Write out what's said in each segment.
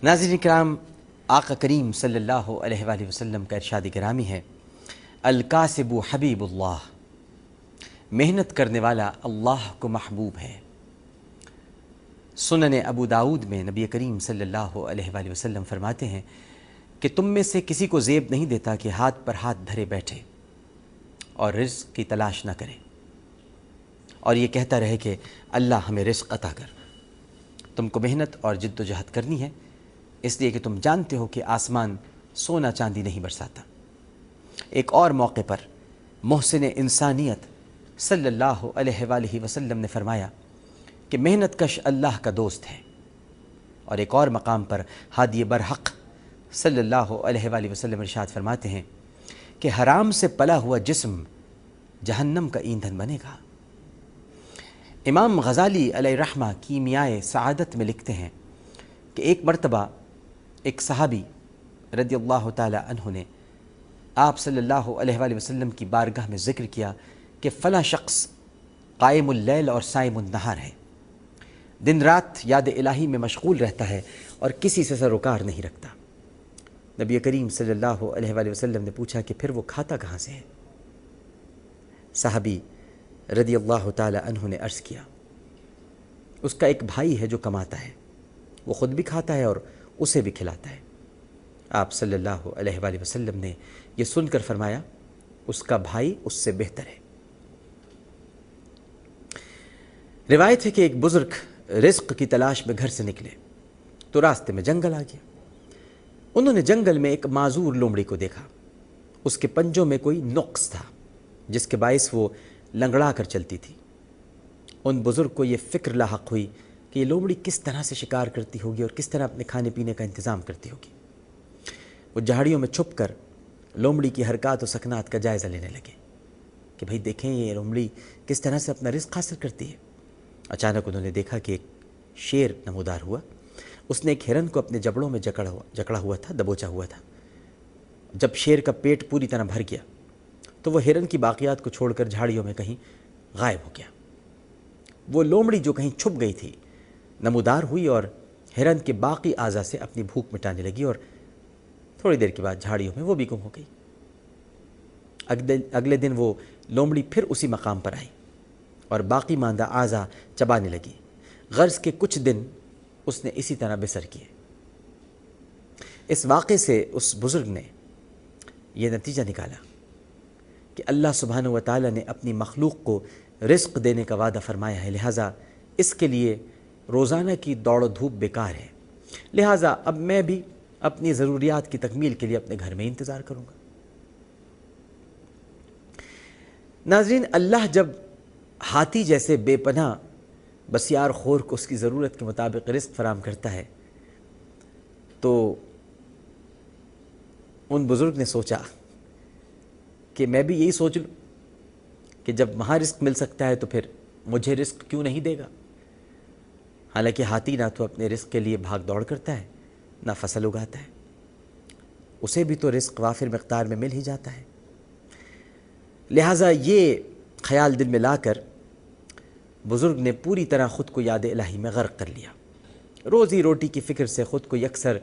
ناظرین کرام، آقا کریم صلی اللہ علیہ وآلہ وسلم کا ارشاد گرامی ہے، الکاسب حبیب اللہ، محنت کرنے والا اللہ کو محبوب ہے۔ سنن ابو داؤد میں نبی کریم صلی اللہ علیہ وآلہ وسلم فرماتے ہیں کہ تم میں سے کسی کو زیب نہیں دیتا کہ ہاتھ پر ہاتھ دھرے بیٹھے اور رزق کی تلاش نہ کرے اور یہ کہتا رہے کہ اللہ ہمیں رزق عطا کر۔ تم کو محنت اور جد و جہد کرنی ہے، اس لیے کہ تم جانتے ہو کہ آسمان سونا چاندی نہیں برساتا۔ ایک اور موقع پر محسن انسانیت صلی اللہ علیہ وآلہ وسلم نے فرمایا کہ محنت کش اللہ کا دوست ہے، اور ایک اور مقام پر ہادی برحق صلی اللہ علیہ وآلہ وسلم ارشاد فرماتے ہیں کہ حرام سے پلا ہوا جسم جہنم کا ایندھن بنے گا۔ امام غزالی علیہ رحمہ کیمیائے سعادت میں لکھتے ہیں کہ ایک مرتبہ ایک صحابی رضی اللہ تعالی عنہ نے آپ صلی اللہ علیہ وآلہ وسلم کی بارگاہ میں ذکر کیا کہ فلاں شخص قائم اللیل اور صائم النہار ہے، دن رات یاد الہی میں مشغول رہتا ہے اور کسی سے سروکار نہیں رکھتا۔ نبی کریم صلی اللہ علیہ وآلہ وسلم نے پوچھا کہ پھر وہ کھاتا کہاں سے ہے؟ صحابی رضی اللہ تعالی عنہ نے عرض کیا، اس کا ایک بھائی ہے جو کماتا ہے، وہ خود بھی کھاتا ہے اور اسے بھی کھلاتا ہے۔ آپ صلی اللہ علیہ وآلہ وسلم نے یہ سن کر فرمایا، اس کا بھائی اس سے بہتر ہے۔ روایت ہے کہ ایک بزرگ رزق کی تلاش میں گھر سے نکلے تو راستے میں جنگل آ گیا۔ انہوں نے جنگل میں ایک معذور لومڑی کو دیکھا، اس کے پنجوں میں کوئی نقص تھا جس کے باعث وہ لنگڑا کر چلتی تھی۔ ان بزرگ کو یہ فکر لاحق ہوئی کہ یہ لومڑی کس طرح سے شکار کرتی ہوگی اور کس طرح اپنے کھانے پینے کا انتظام کرتی ہوگی۔ وہ جھاڑیوں میں چھپ کر لومڑی کی حرکات و سکنات کا جائزہ لینے لگے کہ بھئی دیکھیں یہ لومڑی کس طرح سے اپنا رزق حاصل کرتی ہے۔ اچانک انہوں نے دیکھا کہ ایک شیر نمودار ہوا، اس نے ایک ہرن کو اپنے جبڑوں میں جکڑا ہوا تھا، دبوچا ہوا تھا۔ جب شیر کا پیٹ پوری طرح بھر گیا تو وہ ہرن کی باقیات کو چھوڑ کر جھاڑیوں میں کہیں غائب ہو گیا۔ وہ لومڑی جو کہیں چھپ گئی تھی نمودار ہوئی اور ہرن کے باقی اعضاء سے اپنی بھوک مٹانے لگی، اور تھوڑی دیر کے بعد جھاڑیوں میں وہ بھی گم ہو گئی۔ اگلے دن وہ لومڑی پھر اسی مقام پر آئی اور باقی ماندہ اعضاء چبانے لگی۔ غرض کے کچھ دن اس نے اسی طرح بسر کیے۔ اس واقعے سے اس بزرگ نے یہ نتیجہ نکالا کہ اللہ سبحانہ و تعالی نے اپنی مخلوق کو رزق دینے کا وعدہ فرمایا ہے، لہٰذا اس کے لیے روزانہ کی دوڑ و دھوپ بیکار ہے، لہٰذا اب میں بھی اپنی ضروریات کی تکمیل کے لیے اپنے گھر میں انتظار کروں گا۔ ناظرین، اللہ جب ہاتھی جیسے بے پناہ بسیار خور کو اس کی ضرورت کے مطابق رزق فراہم کرتا ہے تو ان بزرگ نے سوچا کہ میں بھی یہی سوچ لوں کہ جب وہاں رزق مل سکتا ہے تو پھر مجھے رزق کیوں نہیں دے گا۔ حالانکہ ہاتھی نہ تو اپنے رزق کے لیے بھاگ دوڑ کرتا ہے نہ فصل اگاتا ہے، اسے بھی تو رزق وافر مقدار میں مل ہی جاتا ہے۔ لہٰذا یہ خیال دل میں لا کر بزرگ نے پوری طرح خود کو یاد الہی میں غرق کر لیا۔ روزی روٹی کی فکر سے خود کو یکسر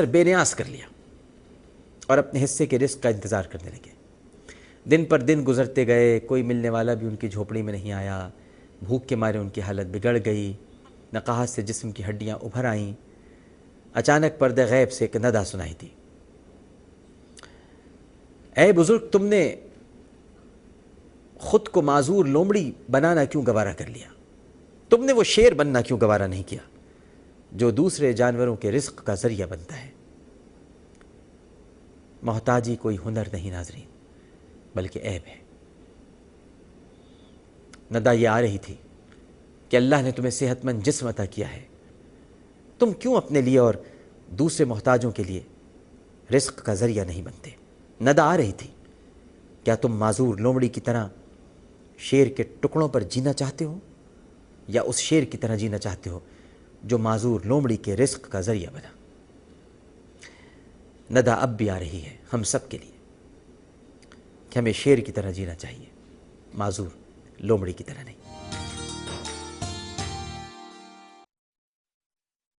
بے نیاز کر لیا اور اپنے حصے کے رزق کا انتظار کرنے لگے۔ دن پر دن گزرتے گئے، کوئی ملنے والا بھی ان کی جھوپڑی میں نہیں آیا۔ بھوک کے مارے ان کی حالت بگڑ گئی، نقاہت سے جسم کی ہڈیاں ابھر آئیں۔ اچانک پردہ غیب سے ایک ندا سنائی دی، اے بزرگ، تم نے خود کو معذور لومڑی بنانا کیوں گوارا کر لیا؟ تم نے وہ شیر بننا کیوں گوارا نہیں کیا جو دوسرے جانوروں کے رزق کا ذریعہ بنتا ہے؟ محتاجی کوئی ہنر نہیں ناظرین، بلکہ عیب ہے۔ ندا یہ آ رہی تھی کہ اللہ نے تمہیں صحت مند جسم عطا کیا ہے، تم کیوں اپنے لیے اور دوسرے محتاجوں کے لیے رزق کا ذریعہ نہیں بنتے؟ ندا آ رہی تھی، کیا تم معذور لومڑی کی طرح شیر کے ٹکڑوں پر جینا چاہتے ہو، یا اس شیر کی طرح جینا چاہتے ہو جو معذور لومڑی کے رزق کا ذریعہ بنا؟ ندا اب بھی آ رہی ہے ہم سب کے لیے کہ ہمیں شیر کی طرح جینا چاہیے، معذور لومڑی کی طرح نہیں۔